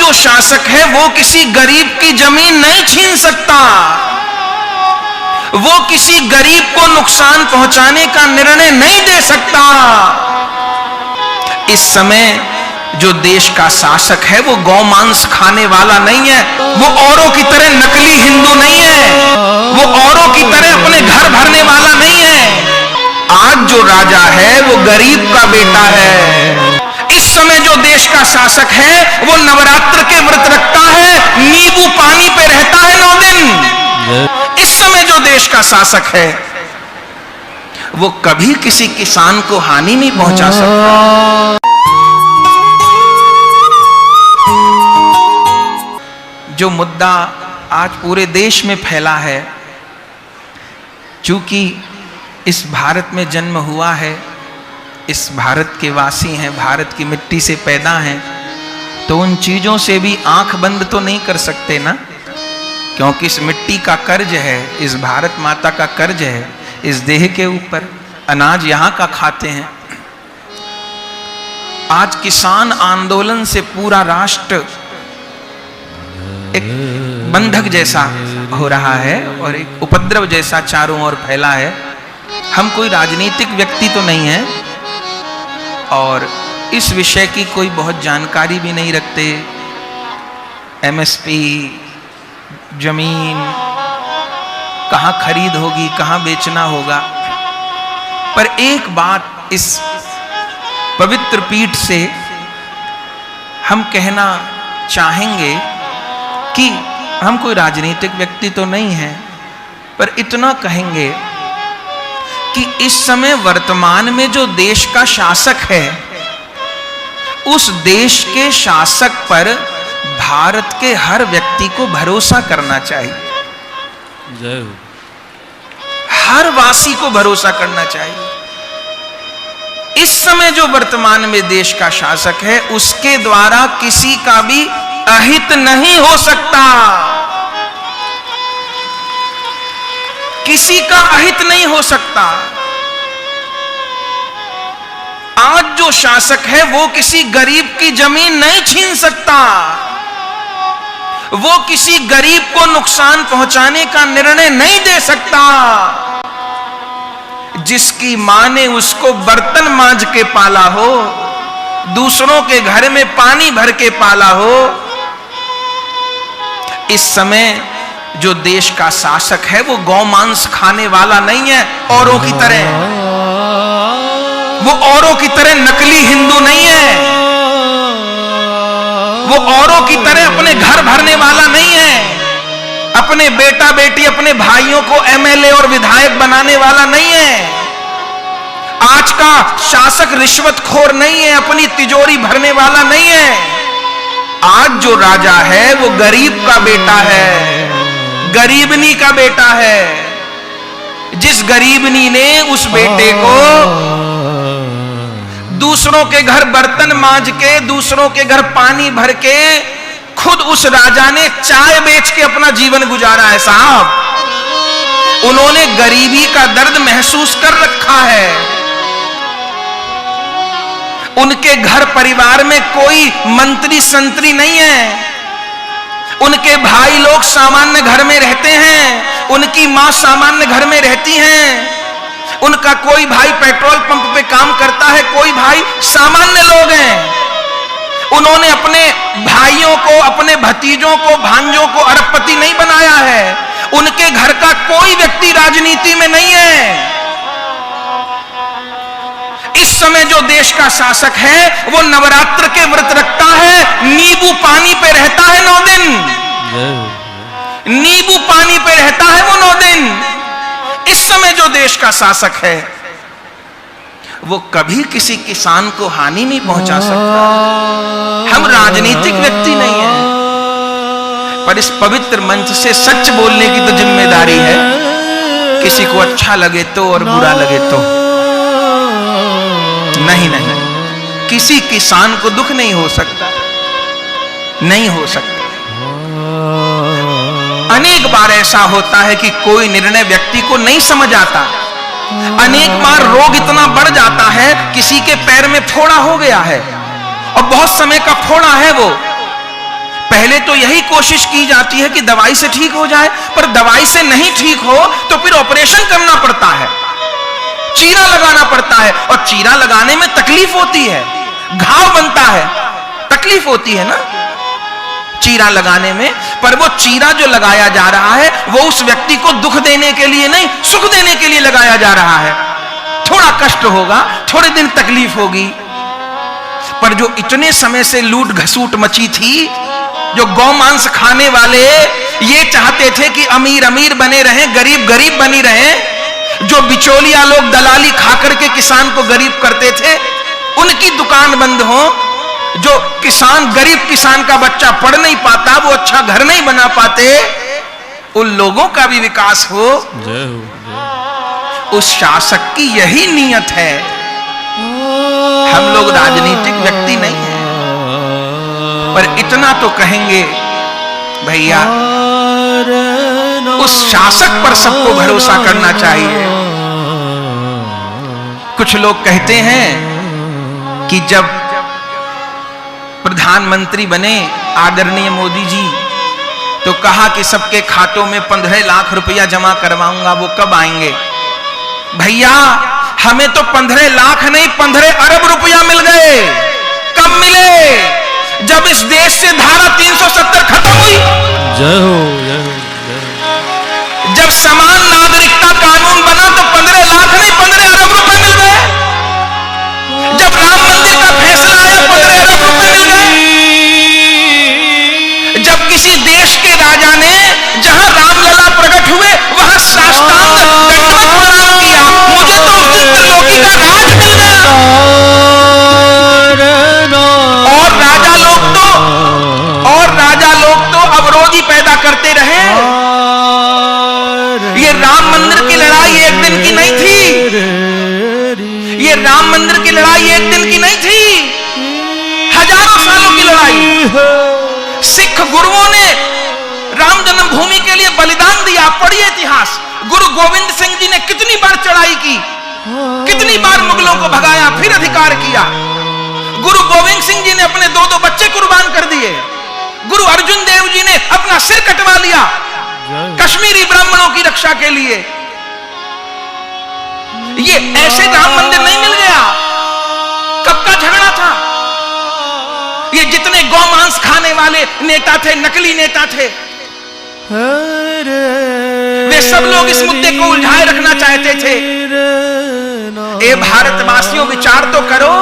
जो शासक है वो किसी गरीब की जमीन नहीं छीन सकता, वो किसी गरीब को नुकसान पहुंचाने का निर्णय नहीं दे सकता। इस समय जो देश का शासक है वो गौमांस खाने वाला नहीं है, वो औरों की तरह नकली हिंदू नहीं है, वो औरों की तरह अपने घर भरने वाला नहीं है। आज जो राजा है वो गरीब का बेटा है। इस समय जो देश का शासक है वो नवरात्र के व्रत रखता है, नींबू पानी पे रहता है 9 दिन। इस समय जो देश का शासक है वो कभी किसी किसान को हानि नहीं पहुंचा सकता। जो मुद्दा आज पूरे देश में फैला है, चूंकि इस भारत में जन्म हुआ है, इस भारत के वासी हैं, भारत की मिट्टी से पैदा हैं, तो उन चीजों से भी आंख बंद तो नहीं कर सकते ना, क्योंकि इस मिट्टी का कर्ज है, इस भारत माता का कर्ज है, इस देह के ऊपर। अनाज यहां का खाते हैं। आज किसान आंदोलन से पूरा राष्ट्र एक बंधक जैसा हो रहा है और एक उपद्रव जैसा चारों ओर फैला है। हम कोई राजनीतिक व्यक्ति तो नहीं है और इस विषय की कोई बहुत जानकारी भी नहीं रखते। एमएसपी, जमीन कहां खरीद होगी, कहां बेचना होगा, पर एक बात इस पवित्र पीठ से हम कहना चाहेंगे कि हम कोई राजनीतिक व्यक्ति तो नहीं हैं, पर इतना कहेंगे कि इस समय वर्तमान में जो देश का शासक है, उस देश के शासक पर भारत के हर व्यक्ति को भरोसा करना चाहिए। जय हो। हर वासी को भरोसा करना चाहिए। इस समय जो वर्तमान में देश का शासक है उसके द्वारा किसी का भी अहित नहीं हो सकता, किसी का अहित नहीं हो सकता। आज जो शासक है वो किसी गरीब की जमीन नहीं छीन सकता, वो किसी गरीब को नुकसान पहुंचाने का निर्णय नहीं दे सकता। जिसकी मां ने उसको बर्तन मांज के पाला हो, दूसरों के घर में पानी भर के पाला हो, इस समय जो देश का शासक है वो गौमांस खाने वाला नहीं है औरों की तरह, वो औरों की तरह नकली हिंदू नहीं है, वो औरों की तरह अपने घर भरने वाला नहीं है, अपने बेटा बेटी अपने भाइयों को एमएलए और विधायक बनाने वाला नहीं है। आज का शासक रिश्वतखोर नहीं है, अपनी तिजोरी भरने वाला नहीं है। आज जो राजा है वो गरीब का बेटा है, गरीबनी का बेटा है। जिस गरीबनी ने उस बेटे को दूसरों के घर बर्तन मांज के, दूसरों के घर पानी भर के, खुद उस राजा ने चाय बेच के अपना जीवन गुजारा है साहब। उन्होंने गरीबी का दर्द महसूस कर रखा है। उनके घर परिवार में कोई मंत्री संतरी नहीं है, उनके भाई लोग सामान्य घर में रहते हैं, उनकी मां सामान्य घर में रहती हैं, उनका कोई भाई पेट्रोल पंप पे काम करता है, कोई भाई सामान्य लोग हैं। उन्होंने अपने भाइयों को, अपने भतीजों को, भांजों को अरबपति नहीं बनाया है। उनके घर का कोई व्यक्ति राजनीति में नहीं है। इस समय जो देश का शासक है वो नवरात्र के व्रत रखता है, नींबू पानी पे रहता है 9 दिन, नींबू पानी पे रहता है वो 9 दिन। इस समय जो देश का शासक है वो कभी किसी किसान को हानि नहीं पहुंचा सकता। हम राजनीतिक व्यक्ति नहीं हैं, पर इस पवित्र मंच से सच बोलने की तो जिम्मेदारी है। किसी को अच्छा लगे तो और बुरा लगे तो नहीं, किसी किसान को दुख नहीं हो सकता, नहीं हो सकता। अनेक बार ऐसा होता है कि कोई निर्णय व्यक्ति को नहीं समझ आता। अनेक बार रोग इतना बढ़ जाता है, किसी के पैर में फोड़ा हो गया है और बहुत समय का फोड़ा है वो, पहले तो यही कोशिश की जाती है कि दवाई से ठीक हो जाए, पर दवाई से नहीं ठीक हो तो फिर ऑपरेशन करना पड़ता है, चीरा लगाना पड़ता है, और चीरा लगाने में तकलीफ होती है, घाव बनता है, तकलीफ होती है ना चीरा लगाने में। पर वो चीरा जो लगाया जा रहा है वो उस व्यक्ति को दुख देने के लिए नहीं, सुख देने के लिए लगाया जा रहा है। थोड़ा कष्ट होगा, थोड़े दिन तकलीफ होगी, पर जो इतने समय से लूट घसूट मची थी, जो गौ मांस खाने वाले ये चाहते थे कि अमीर अमीर बने रहें, गरीब गरीब बनी रहें, जो बिचौलिया लोग दलाली खाकर के किसान को गरीब करते थे उनकी दुकान बंद हो, जो किसान गरीब किसान का बच्चा पढ़ नहीं पाता, वो अच्छा घर नहीं बना पाते, उन लोगों का भी विकास हो। उस शासक की यही नियत है। हम लोग राजनीतिक व्यक्ति नहीं हैं, पर इतना तो कहेंगे भैया उस शासक पर सबको भरोसा करना चाहिए। कुछ लोग कहते हैं कि जब प्रधानमंत्री बने आदरणीय मोदी जी तो कहा कि सबके खातों में 15 लाख रुपया जमा करवाऊंगा, वो कब आएंगे? भैया हमें तो 15 लाख नहीं 15 अरब रुपया मिल गए। कब मिले? जब इस देश से धारा 370 खत्म हुई, जय हो, जय हो, जय हो। जब समान नागरिकता कानून बना तो 15 लाख नहीं 15 अरब रुपए मिल गए। जब राम मंदिर का फैसला आया 15 अरब रुपए मिल गए। जब किसी देश के राजा ने जहां रामलला प्रकट हुए वहां साष्टांग दंडवत प्रणाम किया, मुझे तो उस दिन त्रिलोकी का राज मिल गया। और राजा लोग तो अवरोधी पैदा करते रहे। ये राम मंदिर की लड़ाई एक दिन की नहीं थी, ये राम मंदिर की लड़ाई एक दिन की नहीं थी, हजारों सालों की लड़ाई। सिख गुरुओं ने राम जन्मभूमि के लिए बलिदान दिया। पढ़िए इतिहास, गुरु गोविंद सिंह जी ने कितनी बार चढ़ाई की, कितनी बार मुगलों को भगाया, फिर अधिकार किया। गुरु गोविंद सिंह जी ने अपने 2-2 बच्चे कुर्बान कर दिए। गुरु अर्जुन देव जी ने अपना सिर कटवा लिया कश्मीरी ब्राह्मणों की रक्षा के लिए। ये ऐसे राम मंदिर नहीं मिल गया। कब का झगड़ा था? ये जितने गौ मांस खाने वाले नेता थे, नकली नेता थे, वे सब लोग इस मुद्दे को उलझाए रखना चाहते थे। ए भारतवासियों, विचार तो करो,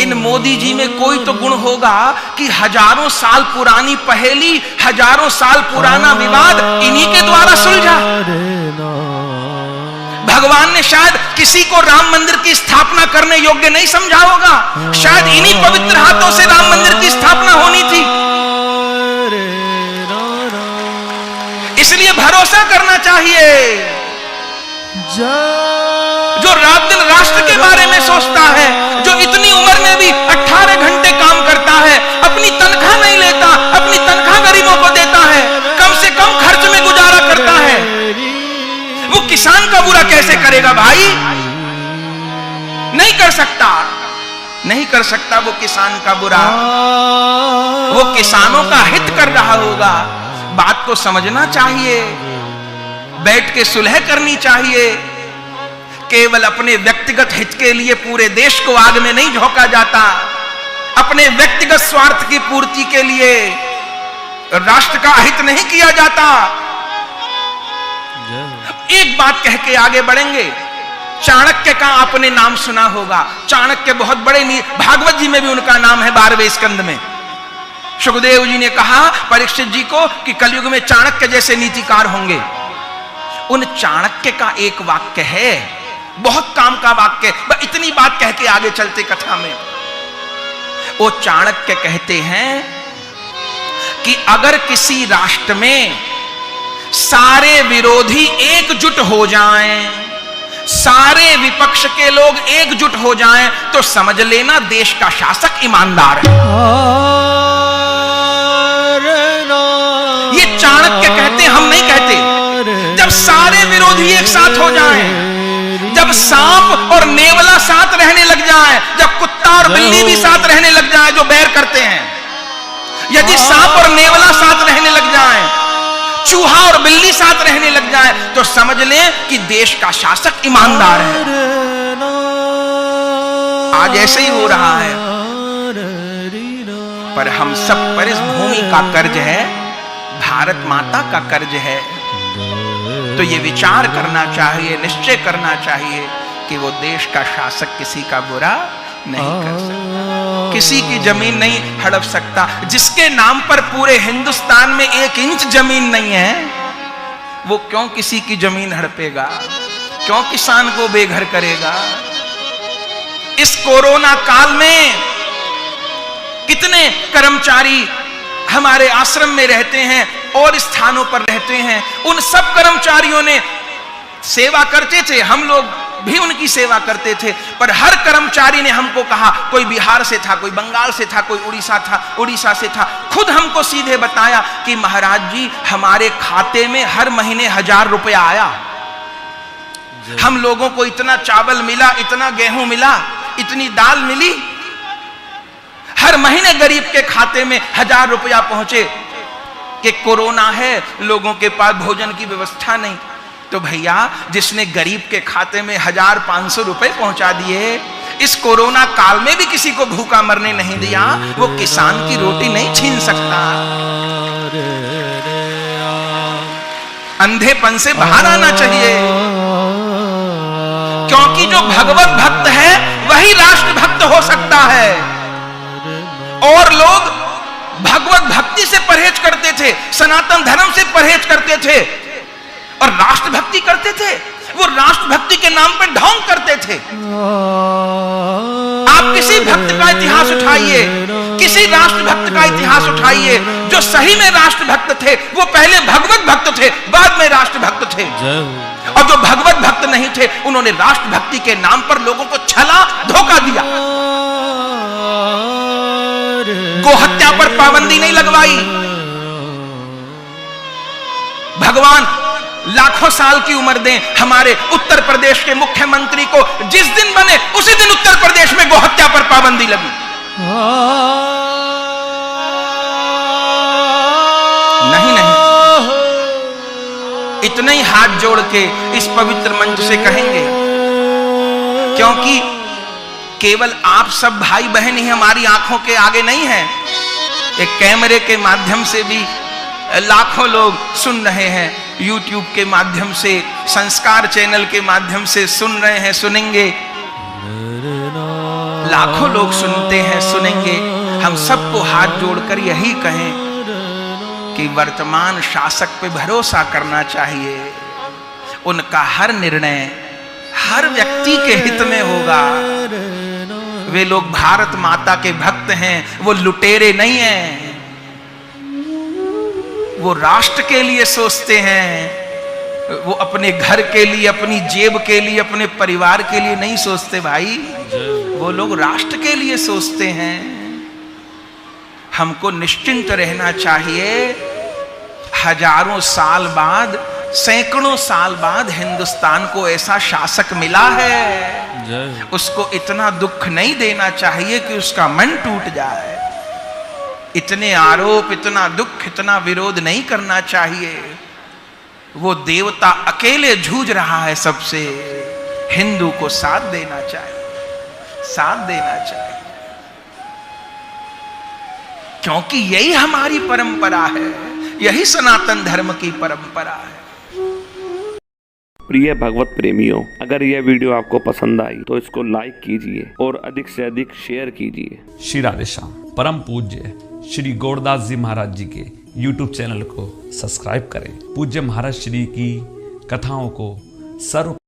इन मोदी जी में कोई तो गुण होगा कि हजारों साल पुरानी पहेली, हजारों साल पुराना विवाद इन्हीं के द्वारा सुलझा। भगवान ने शायद किसी को राम मंदिर की स्थापना करने योग्य नहीं समझा होगा, शायद इन्हीं पवित्र हाथों से राम मंदिर की स्थापना होनी थी। इसलिए भरोसा करना चाहिए। जो रात दिन राष्ट्र के बारे में सोचता है, जो इतनी उम्र में भी 18 घंटे काम करता है, अपनी तनख्वाह नहीं लेता, अपनी तनख्वाह गरीबों को देता है, कम से कम खर्च में गुजारा करता है, वो किसान का बुरा कैसे करेगा भाई? नहीं कर सकता, नहीं कर सकता वो किसान का बुरा। वो किसानों का हित कर रहा होगा। बात को समझना चाहिए, बैठ के सुलह करनी चाहिए। केवल अपने व्यक्तिगत हित के लिए पूरे देश को आग में नहीं झोंका जाता। अपने व्यक्तिगत स्वार्थ की पूर्ति के लिए राष्ट्र का हित नहीं किया जाता। एक बात कह के आगे बढ़ेंगे। चाणक्य का आपने नाम सुना होगा। चाणक्य बहुत बड़े, भागवत जी में भी उनका नाम है 12वें स्कंद में। सुखदेव जी ने कहा परीक्षित जी को कि कलयुग में चाणक्य जैसे नीतिकार होंगे। उन चाणक्य का एक वाक्य है, बहुत काम का वाक्य। इतनी बात कह के आगे चलते कथा में। वो चाणक्य कहते हैं कि अगर किसी राष्ट्र में सारे विरोधी एकजुट हो जाएं, सारे विपक्ष के लोग एकजुट हो जाएं, तो समझ लेना देश का शासक ईमानदार है। ये चाणक्य कहते, हम नहीं कहते। जब सारे विरोधी एक साथ हो जाएं, जब सांप और नेवला साथ रहने लग जाए, जब कुत्ता और बिल्ली भी साथ रहने लग जाए जो बैर करते हैं, यदि सांप और नेवला साथ रहने लग जाएं, चूहा और बिल्ली साथ रहने लग जाएं, तो समझ लें कि देश का शासक ईमानदार है। आज ऐसे ही हो रहा है। पर हम सब पर इस भूमि का कर्ज है, भारत माता का कर्ज है। तो ये विचार करना चाहिए, निश्चय करना चाहिए कि वो देश का शासक किसी का बुरा नहीं कर सकता, किसी की जमीन नहीं हड़प सकता। जिसके नाम पर पूरे हिंदुस्तान में 1 इंच जमीन नहीं है, वो क्यों किसी की जमीन हड़पेगा, क्यों किसान को बेघर करेगा। इस कोरोना काल में कितने कर्मचारी हमारे आश्रम में रहते हैं और स्थानों पर रहते हैं, उन सब कर्मचारियों ने सेवा करते थे, हम लोग भी उनकी सेवा करते थे। पर हर कर्मचारी ने हमको कहा, कोई बिहार से था, कोई बंगाल से था, कोई उड़ीसा से था, खुद हमको सीधे बताया कि महाराज जी हमारे खाते में हर महीने 1000 रुपया आया, हम लोगों को इतना चावल मिला, इतना गेहूं मिला, इतनी दाल मिली, हर महीने गरीब के खाते में 1000 रुपया पहुंचे। कि कोरोना है, लोगों के पास भोजन की व्यवस्था नहीं। तो भैया जिसने गरीब के खाते में 1500 रुपए पहुंचा दिए, इस कोरोना काल में भी किसी को भूखा मरने नहीं दिया, वो किसान की रोटी नहीं छीन सकता। अंधेपन से बाहर आना चाहिए, क्योंकि जो भगवत भक्त है वही राष्ट्र भक्त हो सकता है। और लोग भगवत भक्ति से परहेज करते थे, सनातन धर्म से परहेज करते थे और राष्ट्र भक्ति करते थे। वो राष्ट्र भक्ति के नाम पर ढोंग करते थे। आप किसी भक्त का इतिहास उठाइए, किसी राष्ट्र भक्त का इतिहास उठाइए, जो सही में राष्ट्र भक्त थे वो पहले भगवत भक्त थे, बाद में राष्ट्र भक्त थे। और जो भगवत भक्त नहीं थे, उन्होंने राष्ट्र भक्ति के नाम पर लोगों को छला, धोखा दिया। गोहत्या पर पाबंदी नहीं लगवाई। भगवान लाखों साल की उम्र दें, हमारे उत्तर प्रदेश के मुख्यमंत्री को जिस दिन बने उसी दिन उत्तर प्रदेश में गोहत्या पर पाबंदी लगी। नहीं, इतने ही हाथ जोड़ के इस पवित्र मंच से कहेंगे, क्योंकि केवल आप सब भाई बहन ही हमारी आंखों के आगे नहीं हैं, एक कैमरे के माध्यम से भी लाखों लोग सुन रहे हैं, YouTube के माध्यम से, संस्कार चैनल के माध्यम से सुन रहे हैं, सुनेंगे। लाखों लोग सुनते हैं, सुनेंगे। हम सबको हाथ जोड़कर यही कहें कि वर्तमान शासक पे भरोसा करना चाहिए। उनका हर निर्णय हर व्यक्ति के हित में होगा। वे लोग भारत माता के भक्त हैं, वो लुटेरे नहीं हैं। वो राष्ट्र के लिए सोचते हैं, वो अपने घर के लिए, अपनी जेब के लिए, अपने परिवार के लिए नहीं सोचते भाई। वो लोग राष्ट्र के लिए सोचते हैं। हमको निश्चिंत रहना चाहिए। हजारों साल बाद, सैकड़ों साल बाद हिंदुस्तान को ऐसा शासक मिला है, उसको इतना दुख नहीं देना चाहिए कि उसका मन टूट जाए। इतने आरोप, इतना दुख, इतना विरोध नहीं करना चाहिए। वो देवता अकेले जूझ रहा है सबसे। हिंदू को साथ देना चाहिए, साथ देना चाहिए, क्योंकि यही हमारी परंपरा है, यही सनातन धर्म की परंपरा है। प्रिय भगवत प्रेमियों, अगर यह वीडियो आपको पसंद आई तो इसको लाइक कीजिए और अधिक से अधिक शेयर कीजिए। श्री राधेश्याम। परम पूज्य श्री गौरदास जी महाराज जी के YouTube चैनल को सब्सक्राइब करें। पूज्य महाराज श्री की कथाओं को सर्व